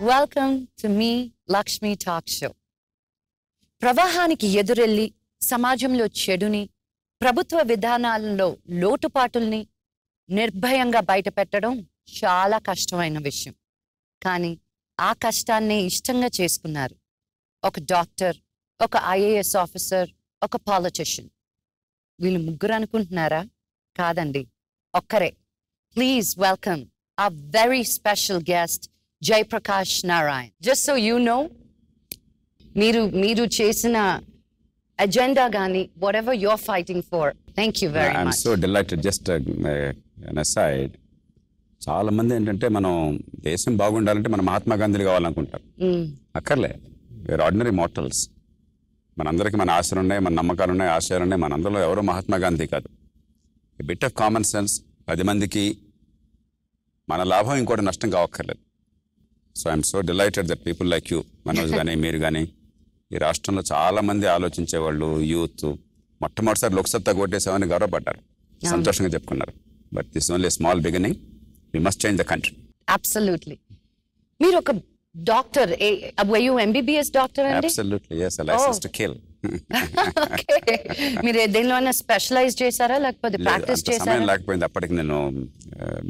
Welcome to me Lakshmi talk show. ప్రవాహానికి ఎదురెళ్ళి సమాజంలో చెడుని, ప్రభుత్వ విధానాలలో లోటుపాటుల్ని నిర్భయంగా బయటపెట్టడం చాలా కష్టమైన విషయం. కానీ ఆ కష్టాన్ని ఇష్టంగా చేసుకున్నారు ఒక డాక్టర్, ఒక ఐఏఎస్ ఆఫీసర్, ఒక పాలిటిషియన్. వీళ్ళు ముగ్గురు అనుకుంటున్నారా? కాదండి, ఒక్కరే. Please welcome a very special guest, Jaiprakash Narayan. Just so you know, Miru chesina agenda gani, whatever you're fighting for. Thank you very much. I'm so delighted. Just an aside. చాలా మంది ఏంటంటే మనం దేశం బాగుండాలంటే మన మహాత్మా గాంధీలు కావాలనుకుంటారు. అక్కర్లే, వేర్ ఆర్డినరీ మోర్టల్స్. మనందరికీ మన ఆశలు ఉన్నాయి, మన నమ్మకాలు ఉన్నాయి, ఆశయాలు ఉన్నాయి. మనందరిలో ఎవరో మహాత్మా గాంధీ కాదు. బిట్ ఆఫ్ కామన్ సెన్స్, 10 మందికి మన లాభం ఇంకోటి నష్టం కావక్కర్లేదు. So I'm so delighted that people like you, Manoj కానీ మీరు కానీ, ఈ రాష్ట్రంలో చాలా మంది ఆలోచించేవాళ్ళు, యూత్ మొట్టమొదటిసారి లోక్సత్తా ఓటేసామని గౌరవపడ్డారు, సంతోషంగా చెప్పుకున్నారు. But this only small beginning. We must change the country. Absolutely. మీరు ఒక doctor, were you MBBS doctor అండి? Absolutely, yes, a license to kill. Okay. మీరు దేనిలోనే స్పెషలైజ్ చేశారా లేకపోతే ప్రాక్టీస్ చేశారా? సమయం లేకపోయింది. అప్పటికి నేను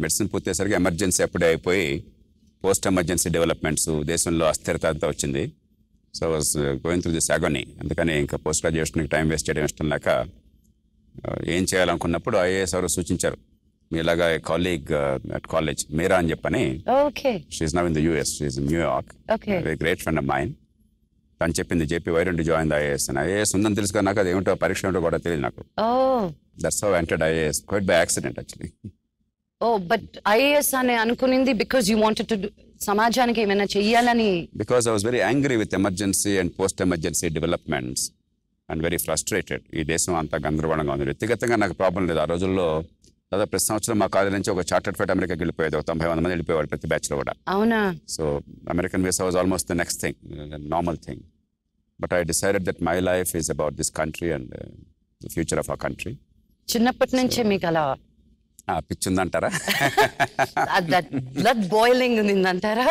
మెడిసిన్ పూర్తయ్యేసరికి ఎమర్జెన్సీ అప్పుడే అయిపోయి పోస్ట్ ఎమర్జెన్సీ డెవలప్మెంట్స్, దేశంలో అస్థిరత అంతా వచ్చింది. So was going through this agony. అందుకని ఇంకా పోస్ట్ గ్రాడ్యుయేషన్కి టైం వేస్ట్ చేయడం ఇష్టం లేక ఏం చేయాలనుకున్నప్పుడు ఐఏఎస్ ఎవరు సూచించారు, మీలాగా కాలీగ్ అట్ కాలేజ్ మీరా అని చెప్పని. She's now in the US, she's in New York, very great friend of mine. తను చెప్పింది, JP why don't you join the IAS అని. ఐఏఎస్ ఉందని తెలుసు కానీ నాకు అది ఏమిటో పరీక్ష ఏమిటో కూడా తెలియదు నాకు. That's how I entered IAS, quite by accident actually. But IAS అని అనుకునింది బికాజ్ యూ వాంటెడ్ టు సమాజానికి ఏమైనా చెయ్యాలని? Because I was very angry with emergency and post emergency developments and very frustrated. ఈ దేశం అంతా గందరగోళంగా ఉంది. వ్యక్తిగతంగా నాకు ప్రాబ్లం లేదు. ఆ రోజుల్లో దాదాపు ప్రతి సంవత్సరం మా కాలేజ్ నుంచి ఒక చార్టర్డ్ ఫ్లైట్ అమెరికాకి వెళ్ళిపోయేది. ఒక 90-100 మంది వెళ్ళిపోయేవాడు ప్రతి బ్యాచ్లో కూడా. అవునా? So American visa was almost the next thing, normal thing. But I decided that my life is about this country and the future of our country. చిన్నప్పటి నుంచే మీకు అలా పిచ్చి ఉందంటారా? బ్లడ్ బాయిలింగ్ ఉందంటారా?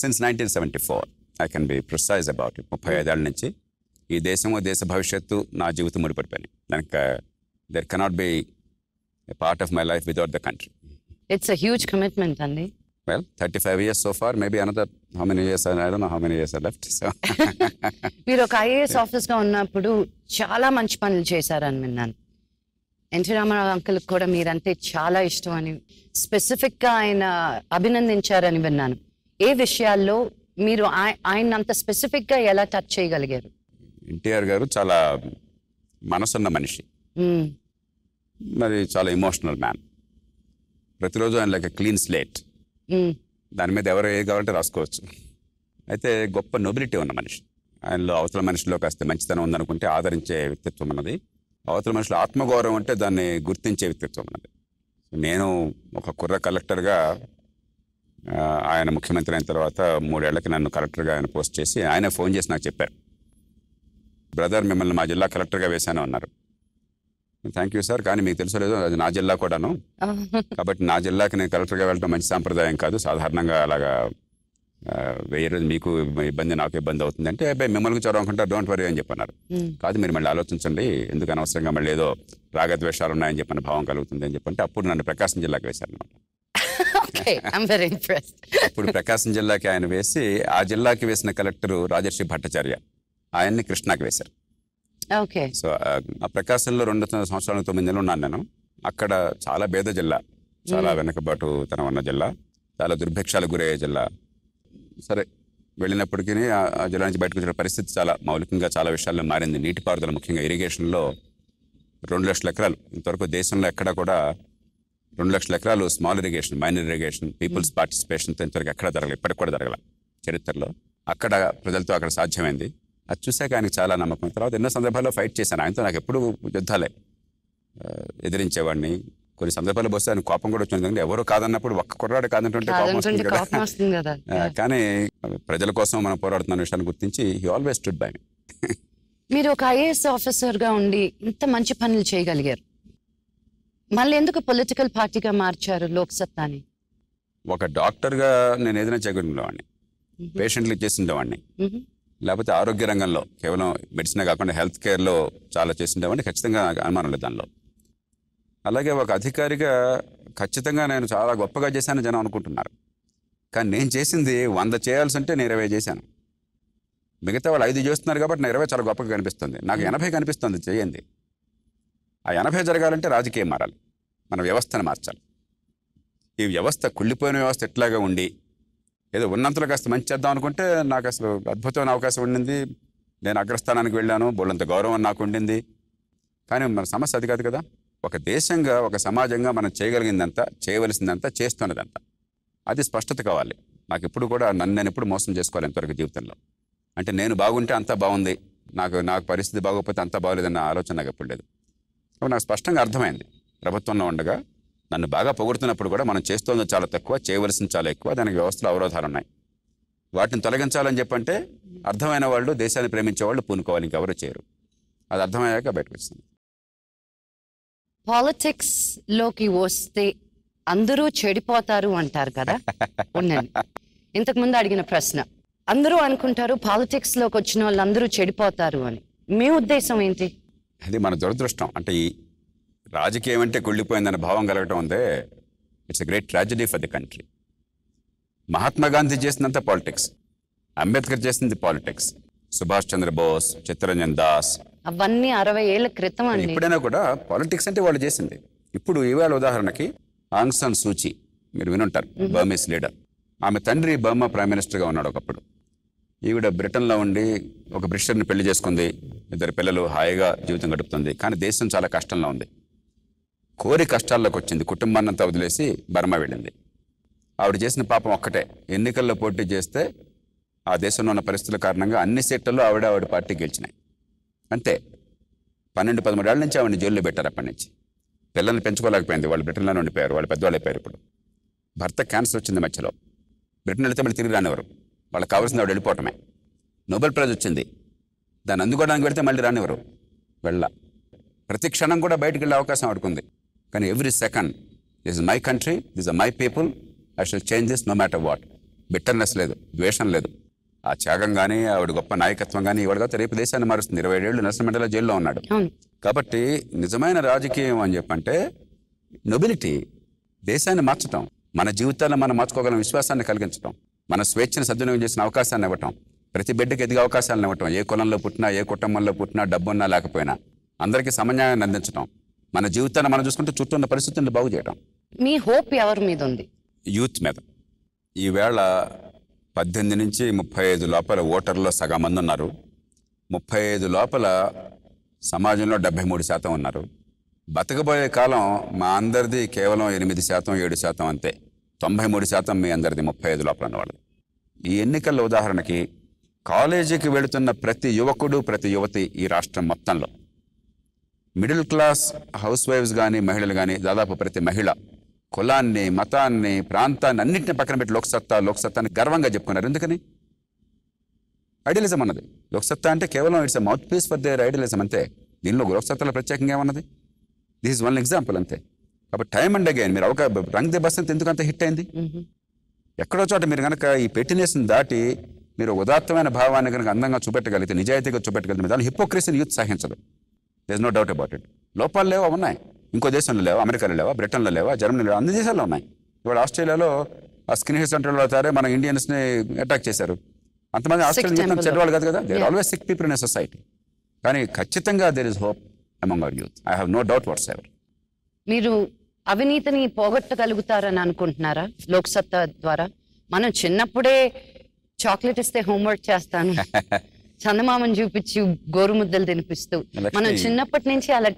Since 1974 I can be precise about it. 35 ఏళ్ళ నుంచి ఈ దేశము, దేశ భవిష్యత్తు, నా జీవితం ముడిపడిపోయినాయి. దానికి there cannot be a part of my life without the country. It's a huge commitment, Andy. Well, 35 years so far, maybe another how many years, I don't know how many years are left. So మీరు ఒక IAS ఆఫీస్గా ఉన్నప్పుడు చాలా మంచి పనులు చేశారని విన్నాను. NT Ramarao uncle కూడా మీరంటే చాలా ఇష్టం అని, స్పెసిఫిక్గా ఆయన అభినందించారని విన్నాను. ఏ విషయాల్లో మీరు ఆయన అంత స్పెసిఫిక్గా ఎలా టచ్ చేయగలిగారు? ఎన్టీఆర్ గారు చాలా మనసున్న మనిషి, మరి చాలా ఎమోషనల్ మ్యాన్. ప్రతిరోజు ఆయన లైక్ క్లీన్ స్లేట్, దాని మీద ఎవరు ఏది కావాలంటే రాసుకోవచ్చు. అయితే గొప్ప నొబిలిటీ ఉన్న మనిషి. ఆయనలో అవతల మనిషిలో కాస్త మంచితనం ఉందనుకుంటే ఆదరించే వ్యక్తిత్వం ఉన్నది. అవతల మనిషిలో ఆత్మగౌరవం అంటే దాన్ని గుర్తించే వ్యక్తిత్వం ఉన్నది. నేను ఒక కుర్ర కలెక్టర్గా, ఆయన ముఖ్యమంత్రి అయిన తర్వాత 3 ఏళ్లకి నన్ను కలెక్టర్గా ఆయన పోస్ట్ చేసి ఆయన ఫోన్ చేసి నాకు చెప్పారు, బ్రదర్ మిమ్మల్ని మా జిల్లా కలెక్టర్గా వేశాను అన్నారు. థ్యాంక్ యూ సార్, కానీ మీకు తెలుసో లేదో అది నా జిల్లా కూడాను, కాబట్టి నా జిల్లాకి నేను కలెక్టర్గా వెళ్ళడం మంచి సాంప్రదాయం కాదు. సాధారణంగా అలాగా వేరే మీకు ఇబ్బంది, నాకు ఇబ్బంది అవుతుంది అంటే, అబ్బాయి మిమ్మల్ని చొరవ అనుకుంటారు, డోంట్ వరీ అని చెప్పన్నారు. కాదు, మీరు మళ్ళీ ఆలోచించండి, ఎందుకు అనవసరంగా మళ్ళీ ఏదో రాగద్వేషాలు ఉన్నాయని చెప్పిన భావం కలుగుతుంది అని చెప్పంటే అప్పుడు నన్ను ప్రకాశం జిల్లాకి వేశారు అనమాట. ఇప్పుడు ప్రకాశం జిల్లాకి ఆయన వేసి, ఆ జిల్లాకి వేసిన కలెక్టరు రాజర్షి భట్టాచార్య, ఆయన్ని కృష్ణాకి వేశారు. సో ఆ ప్రకాశంలో 2 సంవత్సరాలు 9 నెలలు ఉన్నాను నేను. అక్కడ చాలా పేద జిల్లా, చాలా వెనకబాటు తనం ఉన్న జిల్లా, చాలా దుర్భిక్షాలకు గురయ్యే జిల్లా. సరే, వెళ్ళినప్పటికీ ఆ జిల్లా నుంచి బయటకు వచ్చిన పరిస్థితి చాలా మౌలికంగా చాలా విషయాల్లో మారింది. నీటిపారుదల, ముఖ్యంగా ఇరిగేషన్లో 2 లక్షల ఎకరాలు, ఇంతవరకు దేశంలో ఎక్కడా కూడా 2 లక్షల ఎకరాలు small irrigation, minor irrigation, people's పార్టిసిపేషన్తో ఇంతవరకు ఎక్కడ జరగలేదు, ఇప్పటికి కూడా జరగల చరిత్రలో. అక్కడ ప్రజలతో అక్కడ సాధ్యమైంది. అది చూశాక ఆయనకు చాలా నమ్మకం. తర్వాత ఎన్నో సందర్భాల్లో ఫైట్ చేశాను ఆయనతో. నాకు ఎప్పుడు యుద్ధాలే, ఎదిరించేవాడిని. కొన్ని సందర్భాల్లో బస్సు ఆయన కోపం కూడా వచ్చింది. ఎవరో కాదన్నప్పుడు ఒక్క కుర్రాడు కాదంటుంటే కోపం వస్తుంది కదా. కానీ ప్రజల కోసం మనం పోరాడుతున్న విషయాన్ని గుర్తించి హీ ఆల్వేస్ స్టూడ్ బై మీ. మీరు ఒక ఐఏఎస్ ఆఫీసర్గా ఉండి ఇంత మంచి పనులు చేయగలిగారు, మళ్ళీ ఎందుకు పొలిటికల్ పార్టీగా మార్చారు లోక్సత్తాని? ఒక డాక్టర్గా నేను ఏదైనా చేయగలిగినవాడిని, పేషెంట్లకి చేసిండేవాడిని, లేకపోతే ఆరోగ్య రంగంలో కేవలం మెడిసిన్ కాకుండా హెల్త్ కేర్లో చాలా చేసిండేవాడిని, ఖచ్చితంగా నాకు అనుమానం లేదు దానిలో. అలాగే ఒక అధికారిగా ఖచ్చితంగా నేను చాలా గొప్పగా చేశాను జనం అనుకుంటున్నారు. కానీ నేను చేసింది 100 చేయాల్సి ఉంటే నేను 20 చేశాను. మిగతా వాళ్ళు 5 చేస్తున్నారు కాబట్టి నా 20 చాలా గొప్పగా కనిపిస్తుంది. నాకు 80 కనిపిస్తుంది చేయండి. ఆ 80 జరగాలంటే రాజకీయం మారాలి, మన వ్యవస్థను మార్చాలి. ఈ వ్యవస్థ కుళ్ళిపోయిన వ్యవస్థ ఎట్లాగా ఉండి ఏదో ఉన్నంతలో కాస్త మంచి చేద్దాం అనుకుంటే నాకు అసలు అద్భుతమైన అవకాశం ఉండింది. నేను అగ్రస్థానానికి వెళ్ళాను, బోళ్ళంత గౌరవం నాకు ఉండింది. కానీ మన సమస్య అది కాదు కదా. ఒక దేశంగా, ఒక సమాజంగా మనం చేయగలిగిందంతా, చేయవలసిందంతా, చేస్తున్నదంతా, అది స్పష్టత కావాలి. నాకు ఎప్పుడు కూడా నేను ఎప్పుడు మోసం చేసుకోవాలి ఎంతవరకు జీవితంలో. అంటే నేను బాగుంటే అంతా బాగుంది, నాకు పరిస్థితి బాగోకపోతే అంతా బాగోలేదన్న ఆలోచన నాకు ఎప్పుడు లేదు. కాబట్టి నాకు స్పష్టంగా అర్థమైంది, ప్రభుత్వంలో ఉండగా నన్ను బాగా పొగుడుతున్నప్పుడు కూడా మనం చేస్తోంది చాలా తక్కువ, చేయవలసింది చాలా ఎక్కువ, దానికి వ్యవస్థలో అవరోధాలు ఉన్నాయి. వాటిని తొలగించాలని చెప్పంటే అర్థమైన వాళ్ళు, దేశాన్ని ప్రేమించే వాళ్ళు పూనుకోవాలి, ఇంకెవరు చేయరు. అది అర్థమయ్యాక బయటకు వస్తుంది. పాలిటిక్స్ లోకి వస్తే అందరూ చెడిపోతారు అంటారు కదా. ఉండండి, ఇంతకుముందు అడిగిన ప్రశ్న, అందరూ అనుకుంటారు పాలిటిక్స్ లోకి వచ్చిన వాళ్ళు అందరూ చెడిపోతారు అని. మీ ఉద్దేశం ఏంటి? అది మన దురదృష్టం. అంటే ఈ రాజకీయం అంటే కుళ్ళిపోయిందనే భావం కలగటం ఉందే, it's a great tragedy for the country. Mahatma Gandhi చేసినంత పాలిటిక్స్, అంబేద్కర్ చేసింది పాలిటిక్స్, సుభాష్ చంద్రబోస్, చిత్తరంజన్ దాస్, అవన్నీ 60 ఏళ్ల క్రితం అండి. ఇప్పుడైనా కూడా పాలిటిక్స్ అంటే వాళ్ళు చేసింది. ఇప్పుడు ఇవాళ ఉదాహరణకి ఆంగ్ సాన్ సూచీ, మీరు వినుంటారు, బర్మీస్ లీడర్. ఆమె తండ్రి బర్మా ప్రైమ్ మినిస్టర్గా ఉన్నాడు ఒకప్పుడు. ఈవిడ బ్రిటన్లో ఉండి ఒక బ్రిటిషర్ని పెళ్లి చేసుకుంది, 2 పిల్లలు, హాయిగా జీవితం గడుపుతుంది. కానీ దేశం చాలా కష్టంలో ఉంది. కోరి కష్టాల్లోకి వచ్చింది, కుటుంబాన్నంతా వదిలేసి బర్మా వెళ్ళింది. ఆవిడ చేసిన పాపం ఒక్కటే, ఎన్నికల్లో పోటీ చేస్తే ఆ దేశంలో ఉన్న పరిస్థితుల కారణంగా అన్ని సీట్లలో ఆవిడ పార్టీ గెలిచినాయి. అంతే. 12-13 ఏళ్ళ నుంచి ఆవిడని జైల్లో పెట్టారు. అప్పటి నుంచి పిల్లల్ని పెంచుకోలేకపోయింది. వాళ్ళు బ్రిటన్లోనే ఉండిపోయారు, వాళ్ళు పెద్దవాళ్ళు అయిపోయారు. ఇప్పుడు భర్త క్యాన్సర్ వచ్చింది మధ్యలో, బ్రిటన్ వెళితే మళ్ళీ తిరిగి రానివ్వరు, వాళ్ళకి కావాల్సింది ఆవిడ వెళ్ళిపోవటమే. నోబెల్ ప్రైజ్ వచ్చింది, దాన్ని అందుకోవడానికి వెళితే మళ్ళీ రానివ్వరు, ప్రతి క్షణం కూడా బయటకు వెళ్ళే అవకాశం ఆడుకుంది. కానీ every second, this is my country, this are my people, I shall change this no matter what. Bitterness లేదు, ద్వేషం లేదు. ఆ త్యాగం కానీ, ఆవిడ గొప్ప నాయకత్వం కానీ ఇవాళ కాదు రేపు దేశాన్ని మారుస్తుంది. 27 ఏళ్ళు నెల్సన్ మండేలా జైల్లో ఉన్నాడు. కాబట్టి నిజమైన రాజకీయం అని చెప్పంటే నొబిలిటీ, దేశాన్ని మార్చటం, మన జీవితాలను మనం మార్చుకోగలం విశ్వాసాన్ని కలిగించడం, మన స్వేచ్ఛను సద్వినియోగం చేసిన అవకాశాన్ని ఇవ్వటం, ప్రతి బిడ్డకి ఎదిగే అవకాశాలను ఇవ్వటం, ఏ కులంలో పుట్టినా, ఏ కుటుంబంలో పుట్టినా, డబ్బున్నా లేకపోయినా అందరికీ సమన్యాయాన్ని అందించడం, మన జీవితాన్ని మనం చూసుకుంటూ చుట్టూ ఉన్న పరిస్థితులను బాగు చేయడం. మీ హోప్ ఎవరి మీద ఉంది? యూత్ మీద. ఈవేళ 18 నుంచి 35 లోపల ఓటర్లో సగం మంది ఉన్నారు. 35 లోపల సమాజంలో 73% ఉన్నారు. బతకబోయే కాలం మా అందరిది కేవలం 8%, 7% అంతే. 93% మీ అందరిది 35 లోపల ఉన్నవాళ్ళు. ఈ ఎన్నికల్లో ఉదాహరణకి కాలేజీకి వెళుతున్న ప్రతి యువకుడు, ప్రతి యువతి ఈ రాష్ట్రం మొత్తంలో, మిడిల్ క్లాస్ హౌస్ వైఫ్స్ కానీ, మహిళలు కానీ, దాదాపు ప్రతి మహిళ కులాన్ని, మతాన్ని, ప్రాంతాన్ని అన్నింటినీ పక్కన పెట్టి లోక్సత్తాని గర్వంగా చెప్పుకున్నారు. ఎందుకని? ఐడియలిజం అన్నది. లోక్సత్తా అంటే కేవలం it's a mouthpiece for their idealism అంతే. దీనిలో లోక్సత్తాలో ప్రత్యేకంగా ఏమన్నది? దిస్ ఇస్ 1 ఎగ్జాంపుల్ అంతే. కాబట్టి టైమ్ అండ్ అగైన్ మీరు రంగ్ దే బస్ ఎందుకు అంత హిట్ అయింది? ఎక్కడో చోట మీరు కనుక ఈ పెట్టినేసిన దాటి మీరు ఉదాత్తమైన భావాన్ని కనుక అందంగా చూపెట్టగలిగితే, నిజాయితీగా చూపెట్టగలిగితే, దాని హిపోక్రసీని యూత్ సహించదు. There is no doubt about it. లోపాలు లేవా? ఉన్నాయి. ఇంకో దేశంలో లేవా? అమెరికాలో లేవా? బ్రిటన్లో లేవా? జర్మనీలో లేవా? అన్ని దేశాల్లో ఉన్నాయి. ఇవాళ ఆస్ట్రేలియాలో ఆ స్కిన్ హెడ్ సెంటర్లో అవుతారే మన ఇండియన్స్ని అటాక్ చేశారు. అంతమంది ఆస్ట్రేలియన్ చెడ్డవాళ్ళు కాదు కదా. There always sick people in a society. కానీ ఖచ్చితంగా there is hope among our youth. I have no doubt whatsoever. మీరు అవినీతిని పోగొట్టగలుగుతారని అనుకుంటున్నారా లోక్సత్తా ద్వారా? మనం చిన్నప్పుడే చాక్లెట్ ఇస్తే హోంవర్క్ చేస్తాను, చందమామని చూపించి గోరుముద్దలు తినిపిస్తూ మనం చిన్నప్పటి నుంచి అలా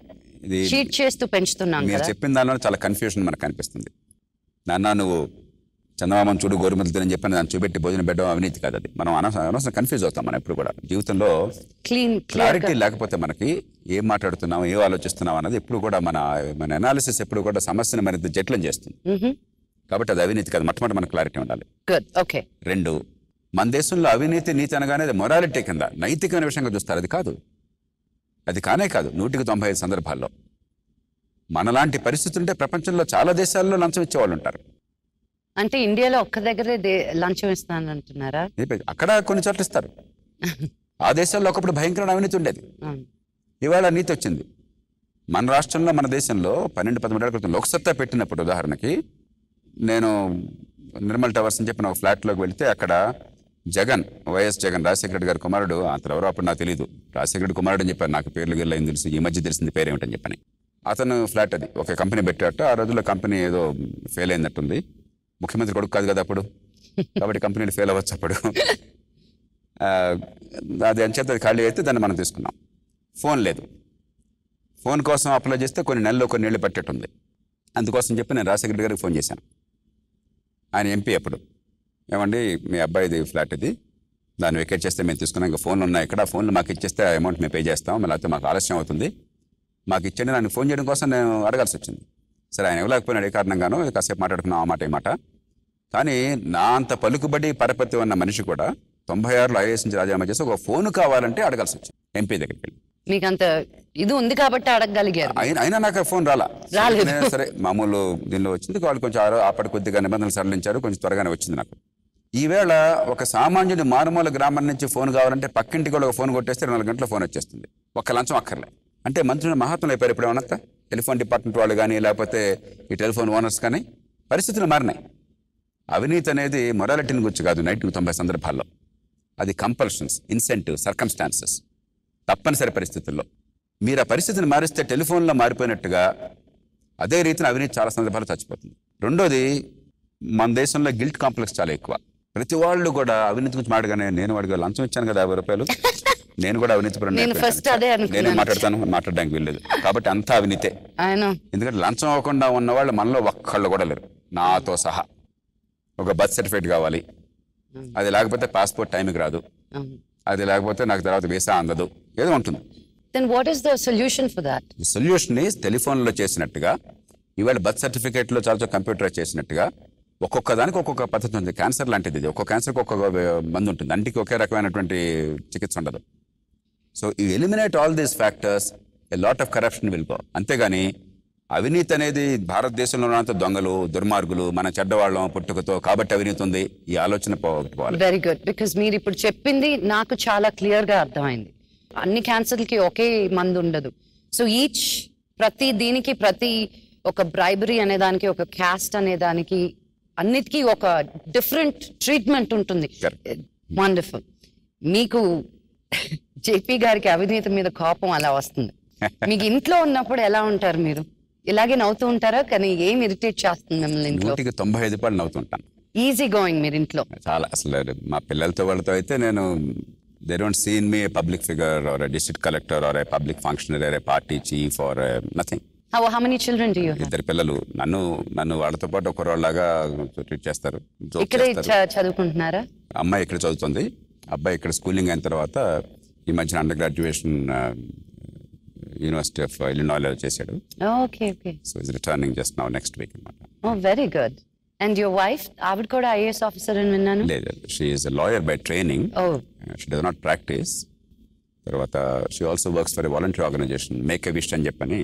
చీట్ చేస్తూ పెంచుతున్నాం. మీరు చెప్పిన దానిలో చాలా కన్ఫ్యూషన్ మనకు కనిపిస్తుంది. నాన్న నువ్వు చందమామని చూడు, గోరుముద్దలు తిని చెప్పని దాన్ని చూపెట్టి భోజనం పెట్టడం అవినీతి కాదు. అది మనం అనవసరం కన్ఫ్యూజ్ అవుతాం. మనం ఎప్పుడు కూడా జీవితంలో క్లారిటీ లేకపోతే మనకి ఏం మాట్లాడుతున్నాం, ఏం ఆలోచిస్తున్నాం అన్నది ఎప్పుడు కూడా మన అనాలిసిస్ ఎప్పుడు కూడా సమస్యను మరింత జటిలం చేస్తుంది. కాబట్టి అది అవినీతి కాదు. మొట్టమొదటి మనకు క్లారిటీ ఉండాలి. 2, మన దేశంలో అవినీతి, నీతి అనగానే అది మొరాలిటీ కింద నైతికమైన విషయంగా చూస్తారు. అది కాదు. అది కానే కాదు. 195 సందర్భాల్లో మనలాంటి పరిస్థితి ఉంటే ప్రపంచంలో చాలా దేశాల్లో లంచం ఇచ్చేవాళ్ళు ఉంటారు. అంటే ఇండియాలో ఒక్క దగ్గరే లంచం ఇస్తాను అంటున్నారా? అక్కడ కొన్ని చోట్ల ఇస్తారు. ఆ దేశాల్లో ఒకప్పుడు భయంకరమైన అవినీతి ఉండేది, ఇవాళ నీతి వచ్చింది. మన రాష్ట్రంలో మన దేశంలో 12-13 ఏళ్ల క్రితం లోక్సత్తా పెట్టినప్పుడు ఉదాహరణకి నేను నిర్మల్ టవర్స్ అని చెప్పిన ఒక ఫ్లాట్లోకి వెళితే అక్కడ జగన్, వైఎస్ జగన్, రాజశేఖర రెడ్డి గారి కుమారుడు, అతను ఎవరో అప్పుడు నాకు తెలియదు, రాజశేఖర రెడ్డి కుమారుడు అని చెప్పారు, నాకు పేర్లు గిర్లు తెలుసు, ఈ మధ్య తెలిసింది పేరు ఏమిటని చెప్పని. అతను ఫ్లాట్ అది ఒక కంపెనీ పెట్టాట. ఆ రోజుల్లో కంపెనీ ఏదో ఫెయిల్ అయినట్టుంది, ముఖ్యమంత్రి కొడుకు కాదు కదా అప్పుడు, కాబట్టి కంపెనీలు ఫెయిల్ అవ్వచ్చు అప్పుడు. అది అంచేత అది ఖాళీ అయితే దాన్ని మనం తీసుకున్నాం. ఫోన్ లేదు, ఫోన్ కోసం అప్లై చేస్తే కొన్ని నెలల్లో కొన్ని ఏళ్ళు పట్టేట్టుంది. అందుకోసం చెప్పి నేను రాజశేఖర రెడ్డి గారికి ఫోన్ చేశాను. ఆయన ఎంపీ అప్పుడు, ఏమండి మీ అబ్బాయిది ఫ్లాట్ ఇది, దాన్ని వెకేట్ చేస్తే మేము తీసుకున్నాం, ఇంకా ఫోన్లు ఉన్నాయి ఇక్కడ, ఫోన్లు మాకు ఇచ్చేస్తే ఆ అమౌంట్ మేము పే చేస్తాం, మళ్ళీ అయితే మాకు ఆలస్యం అవుతుంది, మాకు ఇచ్చండి. నన్ను ఫోన్ చేయడం కోసం నేను అడగాల్సి వచ్చింది. సరే ఆయన ఇవ్వలేకపోయినాడు ఏ కారణంగానో, కాసేపు మాట్లాడుకున్నాం ఆ మాట ఈ మాట. కానీ నా అంత పలుకుబడి పరపతి ఉన్న మనిషి కూడా 96లో ఐఏఎస్ నుంచి రాజీనామా చేసి ఒక ఫోన్ కావాలంటే అడగాల్సి వచ్చింది ఎంపీ దగ్గరికి వెళ్ళి. మీకు అంత ఇది ఉంది కాబట్టి అడగగలిగారు. అయినా నాకు ఫోన్ రాలేదు. సరే మామూలు దీనిలో వచ్చింది, వాళ్ళు కొంచెం ఆపటి కొద్దిగా నిబంధనలు సడలించారు, కొంచెం త్వరగానే వచ్చింది నాకు. ఈవేళ ఒక సామాన్యుడి మారుమూల గ్రామం నుంచి ఫోన్ కావాలంటే పక్కింటికి కూడా ఒక ఫోన్ కొట్టేస్తే 4 గంటల ఫోన్ వచ్చేస్తుంది, ఒక్క లంచం అక్కర్లే. అంటే మంత్రులు మహాత్ములు అయిపోయారు ఇప్పుడు ఏమన్నా, టెలిఫోన్ డిపార్ట్మెంట్ వాళ్ళు కానీ లేకపోతే ఈ టెలిఫోన్ ఓనర్స్ కానీ. పరిస్థితులు మారినాయి. అవినీతి అనేది మొరాలిటీని గురించి కాదు, 90 సందర్భాల్లో అది కంపల్షన్స్, ఇన్సెంటివ్, సర్కమ్స్టాన్సెస్, తప్పనిసరి పరిస్థితుల్లో. మీరు ఆ పరిస్థితిని మారిస్తే టెలిఫోన్లో మారిపోయినట్టుగా అదే రీతిని అవినీతి చాలా సందర్భాలు చచ్చిపోతుంది. రెండోది, మన దేశంలో గిల్ట్ కాంప్లెక్స్ చాలా ఎక్కువ. ప్రతి వాళ్ళు కూడా అవినీతి గురించి మాట్లాడగానే నేను వాడిగా లంచం ఇచ్చాను కదా 50 రూపాయలు, నేను కూడా అవినీతి నేనే మాట్లాడడానికి వీల్లేదు, కాబట్టి అంతా అవినీతే. ఎందుకంటే లంచం అవ్వకుండా ఉన్న వాళ్ళు మనలో ఒక్కళ్ళు కూడా లేరు, నాతో సహా. ఒక బర్త్ సర్టిఫికేట్ కావాలి, అది లేకపోతే పాస్పోర్ట్ టైంకి రాదు, అది లేకపోతే నాకు తర్వాత వీసా అందదు, ఏదో ఉంటుంది. Then what is the solution for that? The solution is టెలిఫోన్లో చేసినట్టుగా ఇవాళ బర్త్ సర్టిఫికేట్లో చాలా కంప్యూటరైజ్ చేసినట్టుగా ఒక్కొక్క దానికి ఒక్కొక్క పద్ధతి ఉంది. క్యాన్సర్ లాంటిది ఇది, ఒక్కొక్క క్యాన్సర్కి ఒక్కొక్క మందు ఉంటుంది, అంటికి ఒకే రకమైనటువంటి చికిత్స ఉండదు. So you eliminate all these factors, a lot of corruption will go. అంతేగాని అవినీతి అనేది భారతదేశంలో ఉన్నంత దొంగలు, దుర్మార్గులు, మన చెడ్డవాళ్ళం పుట్టుకతో కాబట్టి అవినీతి ఉంది, ఈ ఆలోచన పోవాలి. వెరీ గుడ్, బికాస్ మీరు ఇప్పుడు చెప్పింది నాకు చాలా క్లియర్ గా అర్థమైంది. అన్ని క్యాన్సర్లకి ఒకే మందు ఉండదు. సో ప్రతి ఒక బ్రైబరీ అనే దానికి, ఒక క్యాస్ట్ అనే దానికి, అన్నిటికీ ఒక డిఫరెంట్ ట్రీట్మెంట్ ఉంటుంది. వండర్ఫుల్. మీకు జేపీ గారికి అవినీతి మీద కోపం అలా వస్తుంది. మీకు ఇంట్లో ఉన్నప్పుడు ఎలా ఉంటారు మీరు? ఇలాగే నవ్వుతూ ఉంటారా? కానీ ఏం ఇరిటేట్ చేస్తుంది మిమ్మల్ని ఇంట్లో? 95 నవ్వుతుంటాను. ఈజీ గోయింగ్ మీరు ఇంట్లో చాలా. అసలు మా పిల్లలతో వాళ్ళతో అయితే నేను they don't see in me a public figure or a district collector or a public functionary or a party chief or nothing. How many children do you have? 2 పిల్లలు. నన్ను వాళ్ళతో పాటు ఒకరోళ్ళగా ట్రీట్ చేస్తారు. ఇక్కడ చదువుకుంటున్నారా? అమ్మాయి ఇక్కడ చదువుతుంది, అబ్బాయి ఇక్కడ స్కూలింగ్ అయిన తర్వాత ఈ మధ్యన అండర్ గ్రాడ్యుయేషన్ యూనివర్సిటీ ఆఫ్ ఇలినాయ్లో చేశాడు. So is returning just now next week అన్నమాట. Oh, very good. And your wife, ఆవిడ కూడా ఐఏఎస్ ఆఫీసర్ అని విన్నాను. లేదు, she is a lawyer by training. She does not practice. తర్వాత she also works for a volunteer organisation, make a wish అని చెప్పని.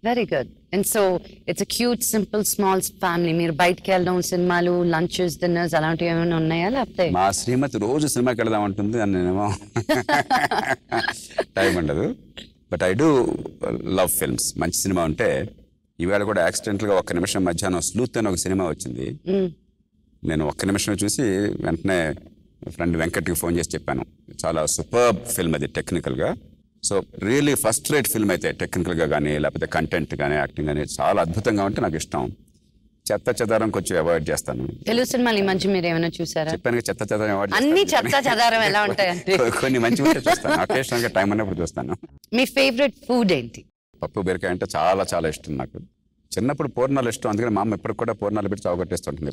Very good. And so it's a cute simple small family. మీరు బయటకి వెళ్ళడం, సినిమాలు, లంచెస్, డిన్నర్స్ అలాంటివి ఏమైనా ఉన్నాయా? లేకపోతే మా శ్రీమతి రోజు సినిమాకి వెళదాం అంటుంది, అని నేనేమో టైం ఉండదు. But I do love films. మంచి సినిమా ఉంటే, ఈవేళ కూడా యాక్సిడెంటల్గా 1 నిమిషం మధ్యాహ్నం స్లూత్ అని ఒక సినిమా వచ్చింది. నేను 1 నిమిషం చూసి వెంటనే ఫ్రెండ్ వెంకట్కి ఫోన్ చేసి చెప్పాను, చాలా సూపర్బ్ ఫిల్మ్ అది టెక్నికల్గా. So really first rate film అయితే, టెక్నికల్గా కానీ లేకపోతే కంటెంట్ కానీ యాక్టింగ్ కానీ చాలా అద్భుతంగా ఉంటే నాకు ఇష్టం. చెత్త చెదారం కొంచెం అవాయిడ్ చేస్తాను. తెలుగు సినిమాలు ఈ మధ్య మీరు ఏమైనా చూసారా? చెప్పాను, చెత్త చెదారం అవాయిడ్. అన్ని చెత్త చెదారం ఎలా ఉంటాయంటే కొన్ని మంచి ఉంటే చూస్తాను, అకేషనల్గా టైం ఉన్నప్పుడు చూస్తాను. మీ ఫేవరెట్ ఫుడ్ ఏంటి? పప్పు బీరకాయ అంటే చాలా చాలా ఇష్టం నాకు. చిన్నప్పుడు పూర్ణాలు ఇష్టం, అందుకని మా అమ్మ ఎప్పుడు కూడా పూర్ణాలు పెట్టి చావగొట్టేస్తుంటుంది.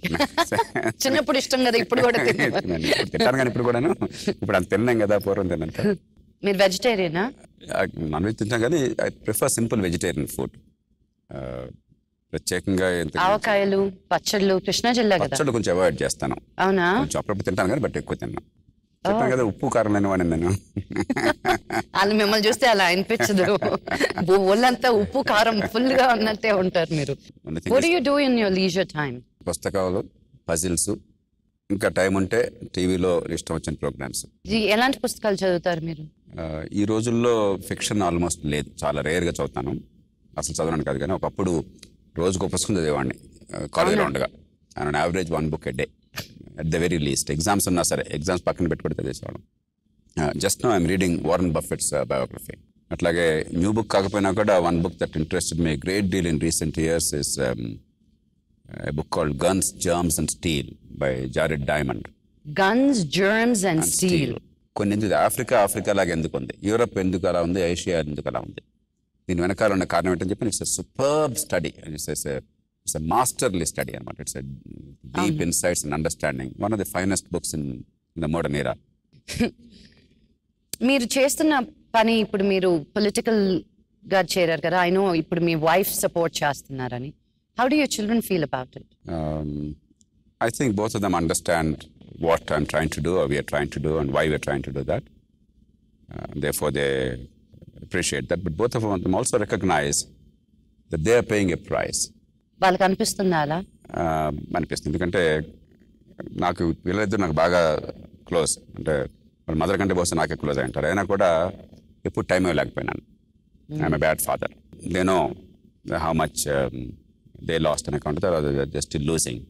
చిన్నప్పుడు ఇష్టం కదా, ఇప్పుడు కూడా తింటాను కానీ ఇప్పుడు కూడాను. ఇప్పుడు అంత తిన్నాం కదా, పూర్వం తిన్నాక. మీరు వెజిటేరియనా? నాన్ వెజ్ తింటాం కానీ I prefer simple vegetarian food. ప్రత్యేకంగా ఆవకాయలు, పచ్చళ్ళు, కృష్ణా జిల్లా కదా, పచ్చళ్ళు కొంచెం అవాయిడ్ చేస్తాను. అవునా? కొంచెం అప్పుడప్పుడు తింటాను కానీ, బట్ ఎక్కువ తిన్నాను. చెప్పాను కదా, ఉప్పు కారం లేని వాడిని నేను. వాళ్ళు మిమ్మల్ని చూస్తే అలా అనిపించదు, ఒళ్ళంతా ఉప్పు కారం ఫుల్ గా ఉన్నట్టే ఉంటారు మీరు. What do you do in your leisure time? పుస్తకాలు, పజిల్స్, ఇంకా టైం ఉంటే టీవీలో ఇష్టం వచ్చిన ప్రోగ్రామ్స్. ఎలాంటి పుస్తకాలు చదువుతారు మీరు? ఈ రోజుల్లో ఫిక్షన్ ఆల్మోస్ట్ లేదు, చాలా రేర్గా చదువుతాను. అసలు చదవడానికి కాదు, కానీ ఒకప్పుడు రోజుకు ఒక పుస్తకం చదివేవాడిని కాలేజ్లో ఉండగా. And average 1 book a day at the very least. Exams ఉన్నా సరే ఎగ్జామ్స్ పక్కన పెట్టుబడి చదివేసేవాడు. Just now I'm reading Warren Buffett's biography. అట్లాగే న్యూ బుక్ కాకపోయినా కూడా one book that interested me great deal in recent years is a book called Guns, Germs and Steel by Jared Diamond. Guns, Germs and Steel. కొన్ని ఎందుకు Africa లాగా ఎందుకు ఉంది, Europe ఎందుకు అలా ఉంది, ఏషియా ఎందుకు అలా ఉంది, దీని వెనకాల ఉన్న కారణం ఏంటని చెప్పి it's superb study. It's masterly study అనమాట. It's deep insights and understanding. One of the finest books in the modern era. మీరు చేస్తున్న పని ఇప్పుడు మీరు పొలిటికల్ గా చేరారు కదా, ఐ నో ఇప్పుడు మీ వైఫ్ సపోర్ట్ చేస్తున్నారని. How do your children feel about it? I think both of them understand what I'm trying to do, or we are trying to do, and why we're trying to do that. Therefore, they appreciate that. But both of them also recognize that they are paying a price. వాళ్ళకి అనిపిస్తుందా అలా? అనిపిస్తుంది. ఎందుకంటే వీళ్ళిద్దరు నాకు బాగా close. అంటే వాళ్ళ మదర్ కంటే బహుశా నాకే క్లోజ్ అయి ఉంటారు. అయినా కూడా ఎప్పుడు టైం ఇవ్వలేకపోయినాను. I'm a bad father. They know how much they lost అనే అకౌంట్, జస్ట్ లూజింగ్.